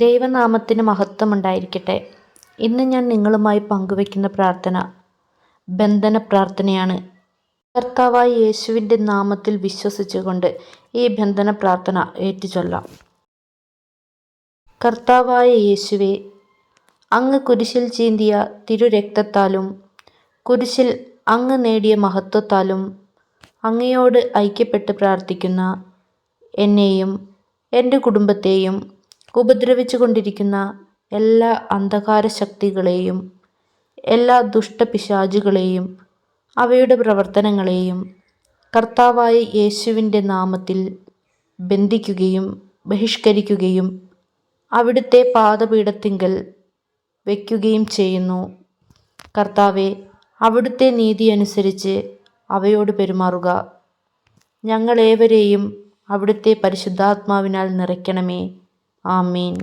ദൈവനാമത്തിന് മഹത്വമുണ്ടായിരിക്കട്ടെ. ഇന്ന് ഞാൻ നിങ്ങളുമായി പങ്കുവയ്ക്കുന്ന പ്രാർത്ഥന ബന്ധന പ്രാർത്ഥനയാണ്. കർത്താവായ യേശുവിൻ്റെ നാമത്തിൽ വിശ്വസിച്ചുകൊണ്ട് ഈ ബന്ധന പ്രാർത്ഥന ഏറ്റുചൊല്ലാം. കർത്താവായ യേശുവേ, അങ്ങ് കുരിശിൽ ചീന്തിയ തിരുരക്തത്താലും കുരിശിൽ അങ്ങ് നേടിയ മഹത്വത്താലും അങ്ങയോട് ഐക്യപ്പെട്ട് പ്രാർത്ഥിക്കുന്ന എന്നെയും എൻ്റെ കുടുംബത്തെയും ഉപദ്രവിച്ചു കൊണ്ടിരിക്കുന്ന എല്ലാ അന്ധകാര ശക്തികളെയും എല്ലാ ദുഷ്ടപിശാചുകളെയും അവയുടെ പ്രവർത്തനങ്ങളെയും കർത്താവായ യേശുവിൻ്റെ നാമത്തിൽ ബന്ധിക്കുകയും ബഹിഷ്കരിക്കുകയും അവിടുത്തെ പാദപീഠത്തിങ്കൽ വയ്ക്കുകയും ചെയ്യുന്നു. കർത്താവെ, അവിടുത്തെ നീതി അനുസരിച്ച് അവയോട് പെരുമാറുക. ഞങ്ങളേവരെയും അവിടുത്തെ പരിശുദ്ധാത്മാവിനാൽ നിറയ്ക്കണമേ. ആമീൻ.